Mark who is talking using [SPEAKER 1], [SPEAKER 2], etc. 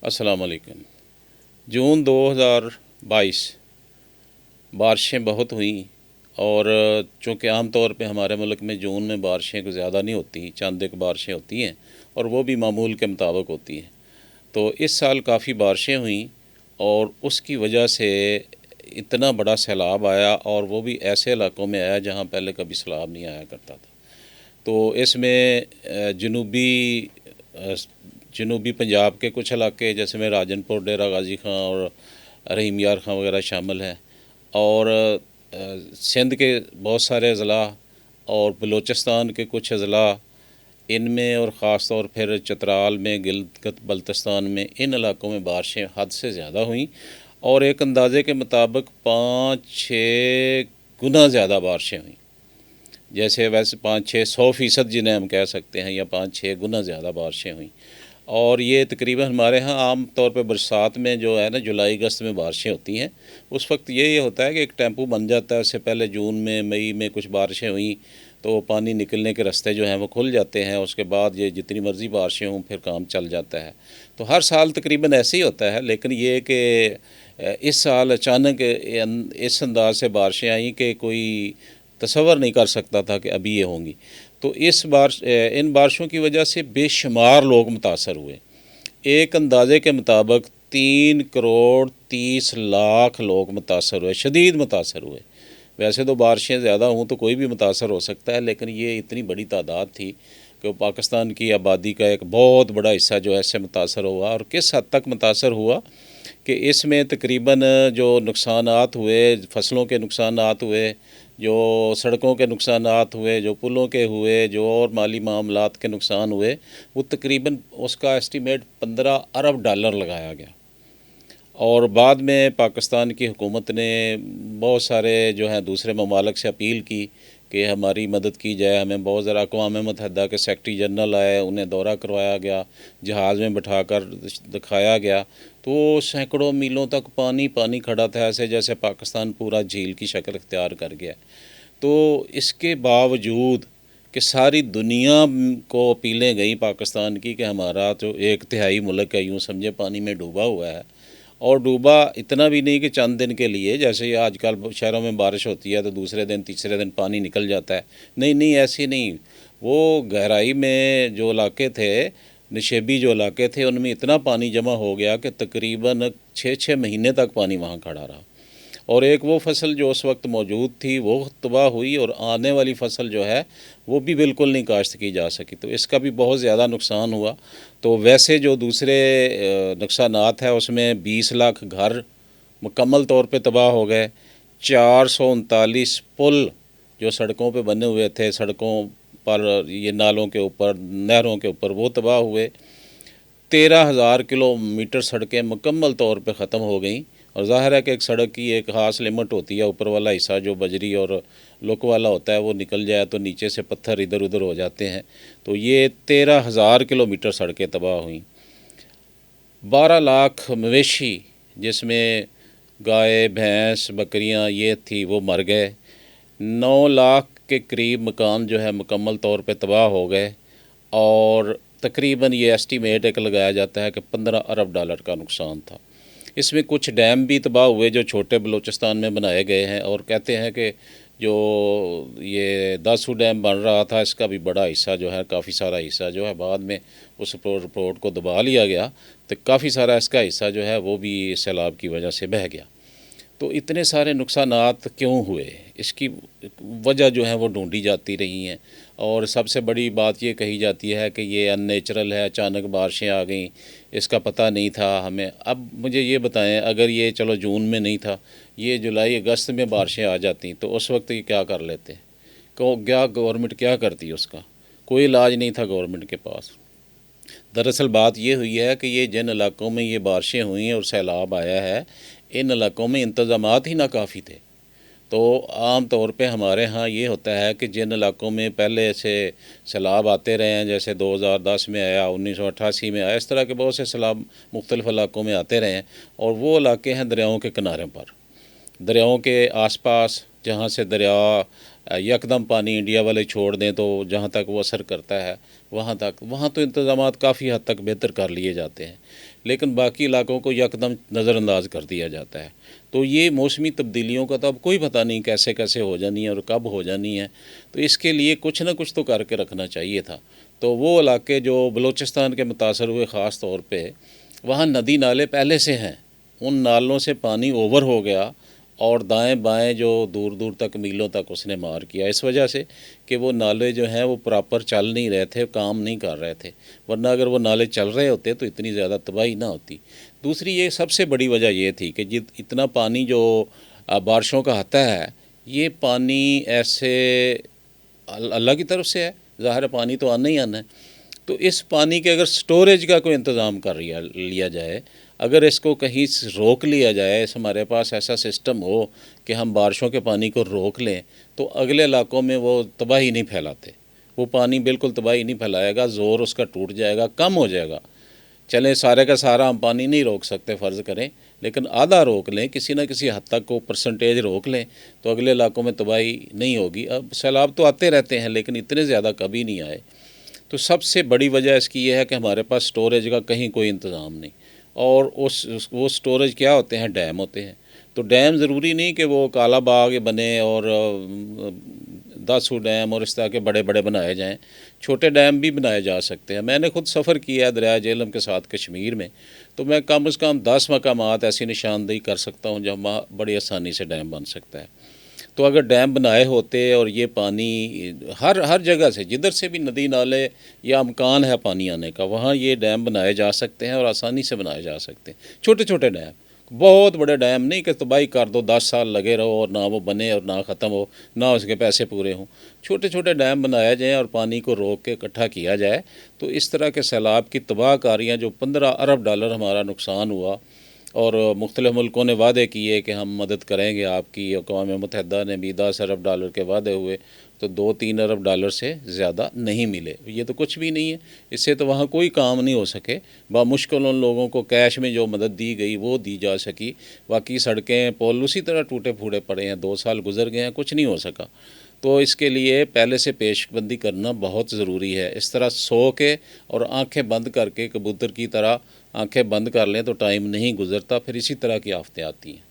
[SPEAKER 1] अस्सलाम वालेकुम। जून 2022 बारिशें बहुत हुई और चूँकि आम तौर पे हमारे मुल्क में जून में बारिशें कुछ ज़्यादा नहीं होती, चंद एक बारिशें होती हैं और वो भी मामूल के मुताबिक होती हैं। तो इस साल काफ़ी बारिशें हुई और उसकी वजह से इतना बड़ा सैलाब आया, और वो भी ऐसे इलाकों में आया जहाँ पहले कभी सैलाब नहीं आया करता था। तो इसमें जनूबी पंजाब के कुछ इलाके जैसे में राजनपुर, डेरा गाजी खां और रहीम यार खां वगैरह शामिल हैं, और सिंध के बहुत सारे अज़ला और बलूचिस्तान के कुछ अज़ला इनमें, और ख़ास तौर फिर चित्राल में, गिलगित बल्तिस्तान में, इन इलाकों में बारिशें हद से ज़्यादा हुई और एक अंदाज़े के मुताबिक 5-6 गुना ज़्यादा बारिशें हुई। जैसे वैसे 5-6-100% जिन्हें हम कह सकते हैं, या 5-6 गुना ज़्यादा बारिशें हुई। और ये तकरीबन हमारे यहाँ आम तौर पे बरसात में जो है ना, जुलाई अगस्त में बारिशें होती हैं, उस वक्त ये होता है कि एक टेम्पो बन जाता है। उससे पहले जून में, मई में कुछ बारिशें हुई तो पानी निकलने के रास्ते जो हैं वो खुल जाते हैं। उसके बाद ये जितनी मर्ज़ी बारिशें हों फिर काम चल जाता है। तो हर साल तकरीबन ऐसे ही होता है, लेकिन ये कि इस साल अचानक इस अंदाज से बारिशें आई कि कोई तसव्वुर नहीं कर सकता था कि अभी ये होंगी। तो इन बारिशों की वजह से बेशुमार लोग मुतासर हुए। एक अंदाजे के मुताबिक 3 करोड़ 30 लाख लोग मुतासर हुए, शदीद मुतासर हुए। वैसे तो बारिशें ज़्यादा हों तो कोई भी मुतासर हो सकता है, लेकिन ये इतनी बड़ी तादाद थी कि पाकिस्तान की आबादी का एक बहुत बड़ा हिस्सा जो है इससे मुतासर हुआ। और किस हद तक मुतासर हुआ कि इसमें तकरीबन जो नुकसानात हुए, फसलों के नुकसानात हुए, जो सड़कों के नुकसानात हुए, जो पुलों के हुए, जो और माली मामलात के नुकसान हुए, वो तकरीबन उसका एस्टीमेट $15 अरब लगाया गया। और बाद में पाकिस्तान की हुकूमत ने बहुत सारे जो हैं दूसरे ममालिक से अपील की कि हमारी मदद की जाए। हमें बहुत ज़रा अक़वाम मुत्तहिदा के सेक्रेटरी जनरल आए, उन्हें दौरा करवाया गया, जहाज़ में बिठाकर दिखाया गया, तो सैकड़ों मीलों तक पानी पानी खड़ा था, ऐसे जैसे पाकिस्तान पूरा झील की शक्ल इख्तियार कर गया। तो इसके बावजूद कि सारी दुनिया को अपीलें गई पाकिस्तान की कि हमारा जो 1/3 मुल्क है यूँ समझे पानी में डूबा हुआ है, और डूबा इतना भी नहीं कि चंद दिन के लिए, जैसे ये आजकल शहरों में बारिश होती है तो दूसरे दिन तीसरे दिन पानी निकल जाता है। नहीं नहीं, ऐसी नहीं। वो गहराई में जो इलाके थे, नशेबी जो इलाके थे, उनमें इतना पानी जमा हो गया कि तकरीबन 6-6 महीने तक पानी वहाँ खड़ा रहा। और एक वो फसल जो उस वक्त मौजूद थी वो तबाह हुई, और आने वाली फसल जो है वो भी बिल्कुल नहीं काश्त की जा सकी। तो इसका भी बहुत ज़्यादा नुकसान हुआ। तो वैसे जो दूसरे नुकसानात है उसमें 20 लाख घर मुकम्मल तौर पे तबाह हो गए। 439 पुल जो सड़कों पे बने हुए थे, सड़कों पर, ये नालों के ऊपर, नहरों के ऊपर, वो तबाह हुए। 13,000 किलोमीटर सड़कें मुकम्मल तौर पे ख़त्म हो गई। और ज़ाहिर है कि एक सड़क की एक ख़ास लिमिट होती है, ऊपर वाला हिस्सा जो बजरी और लुक वाला होता है वो निकल जाए तो नीचे से पत्थर इधर उधर हो जाते हैं। तो ये 13,000 किलोमीटर सड़कें तबाह हुई। 12 लाख मवेशी, जिसमें गाय, भैंस, बकरियां ये थी, वो मर गए। 9 लाख के करीब मकान जो है मुकम्मल तौर पे तबाह हो गए। और तकरीबन ये एस्टीमेट एक लगाया जाता है कि $15 अरब का नुकसान था। इसमें कुछ डैम भी तबाह हुए जो छोटे बलूचिस्तान में बनाए गए हैं, और कहते हैं कि जो ये दासू डैम बन रहा था इसका भी बड़ा हिस्सा जो है, काफ़ी सारा हिस्सा जो है, बाद में उस रिपोर्ट को दबा लिया गया, तो काफ़ी सारा इसका हिस्सा जो है वो भी सैलाब की वजह से बह गया। तो इतने सारे नुकसानात क्यों हुए, इसकी वजह जो है वो ढूंढी जाती रही हैं। और सबसे बड़ी बात ये कही जाती है कि ये अननेचुरल है, अचानक बारिशें आ गई, इसका पता नहीं था हमें। अब मुझे ये बताएं, अगर ये चलो जून में नहीं था, ये जुलाई अगस्त में बारिशें आ जाती तो उस वक्त ये क्या कर लेते? क्या गवर्नमेंट क्या करती? उसका कोई इलाज नहीं था गवर्नमेंट के पास। दरअसल बात ये हुई है कि ये जिन इलाकों में ये बारिशें हुई और सैलाब आया है, इन इलाकों में इंतज़ामात ही नाकाफ़ी थे। तो आम तौर पे हमारे यहाँ ये होता है कि जिन इलाकों में पहले से सैलाब आते रहे हैं, जैसे 2010 में आया, 1988 में आया, इस तरह के बहुत से सैलाब मुख्तलिफ़ इलाकों में आते रहे हैं। और वो इलाके हैं दरियाओं के किनारे पर, दरियाओं के आसपास, जहाँ से दरिया यकदम पानी इंडिया वाले छोड़ दें तो जहाँ तक वो असर करता है वहाँ तो इंतज़ामात काफ़ी हद तक बेहतर कर लिए जाते हैं। لیکن باقی علاقوں کو یکدم نظر انداز کر دیا جاتا ہے۔ تو یہ موسمی تبدیلیوں کا تو اب کوئی پتہ نہیں کیسے کیسے ہو جانی ہے اور کب ہو جانی ہے، تو اس کے لیے کچھ نہ کچھ تو کر کے رکھنا چاہیے تھا۔ تو وہ علاقے جو بلوچستان کے متاثر ہوئے خاص طور پہ، وہاں ندی نالے پہلے سے ہیں، ان نالوں سے پانی اوور ہو گیا اور دائیں بائیں جو دور دور تک میلوں تک اس نے مار کیا، اس وجہ سے کہ وہ نالے جو ہیں وہ پراپر چل نہیں رہے تھے، کام نہیں کر رہے تھے، ورنہ اگر وہ نالے چل رہے ہوتے تو اتنی زیادہ تباہی نہ ہوتی۔ دوسری یہ سب سے بڑی وجہ یہ تھی کہ اتنا پانی جو بارشوں کا آتا ہے، یہ پانی ایسے اللہ کی طرف سے ہے، ظاہر ہے پانی تو آنا ہی آنا ہے، تو اس پانی کے اگر سٹوریج کا کوئی انتظام کر لیا جائے، اگر اس کو کہیں روک لیا جائے، ہمارے پاس ایسا سسٹم ہو کہ ہم بارشوں کے پانی کو روک لیں، تو اگلے علاقوں میں وہ تباہی نہیں پھیلاتے، وہ پانی بالکل تباہی نہیں پھیلائے گا، زور اس کا ٹوٹ جائے گا، کم ہو جائے گا۔ چلیں سارے کا سارا ہم پانی نہیں روک سکتے فرض کریں، لیکن آدھا روک لیں، کسی نہ کسی حد تک کو پرسنٹیج روک لیں تو اگلے علاقوں میں تباہی نہیں ہوگی۔ اب سیلاب تو آتے رہتے ہیں لیکن اتنے زیادہ کبھی نہیں آئے۔ تو سب سے بڑی وجہ اس کی یہ ہے کہ ہمارے پاس سٹوریج کا کہیں کوئی انتظام نہیں، اور وہ سٹوریج کیا ہوتے ہیں؟ ڈیم ہوتے ہیں۔ تو ڈیم ضروری نہیں کہ وہ کالا باغ بنے اور داسو ڈیم اور اس طرح کے بڑے بڑے بنائے جائیں، چھوٹے ڈیم بھی بنائے جا سکتے ہیں۔ میں نے خود سفر کیا ہے دریائے جہلم کے ساتھ کشمیر میں، تو میں کم از کم 10 مقامات ایسی نشاندہی کر سکتا ہوں جہاں بڑی آسانی سے ڈیم بن سکتا ہے۔ تو اگر ڈیم بنائے ہوتے اور یہ پانی ہر جگہ سے جدھر سے بھی ندی نالے یا امکان ہے پانی آنے کا، وہاں یہ ڈیم بنائے جا سکتے ہیں اور آسانی سے بنائے جا سکتے ہیں۔ چھوٹے چھوٹے ڈیم، بہت بڑے ڈیم نہیں کہ تباہی کر دو، 10 سال لگے رہو اور نہ وہ بنے اور نہ ختم ہو، نہ اس کے پیسے پورے ہوں۔ چھوٹے چھوٹے ڈیم بنایا جائیں اور پانی کو روک کے اکٹھا کیا جائے، تو اس طرح کے سیلاب کی تباہ کاریاں جو 15 ارب ڈالر ہمارا نقصان ہوا، اور مختلف ملکوں نے وعدے کیے کہ ہم مدد کریں گے آپ کی، اقوام متحدہ نے بھی 10 ارب ڈالر کے وعدے ہوئے، تو 2-3 ارب ڈالر سے زیادہ نہیں ملے۔ یہ تو کچھ بھی نہیں ہے، اس سے تو وہاں کوئی کام نہیں ہو سکے۔ بامشکل ان لوگوں کو کیش میں جو مدد دی گئی وہ دی جا سکی، باقی سڑکیں پول اسی طرح ٹوٹے پھوٹے پڑے ہیں، 2 سال گزر گئے ہیں، کچھ نہیں ہو سکا۔ تو اس کے لیے پہلے سے پیش بندی کرنا بہت ضروری ہے۔ اس طرح سو کے اور آنکھیں بند کر کے کبوتر کی طرح آنکھیں بند کر لیں تو ٹائم نہیں گزرتا، پھر اسی طرح کی آفتیں آتی ہیں۔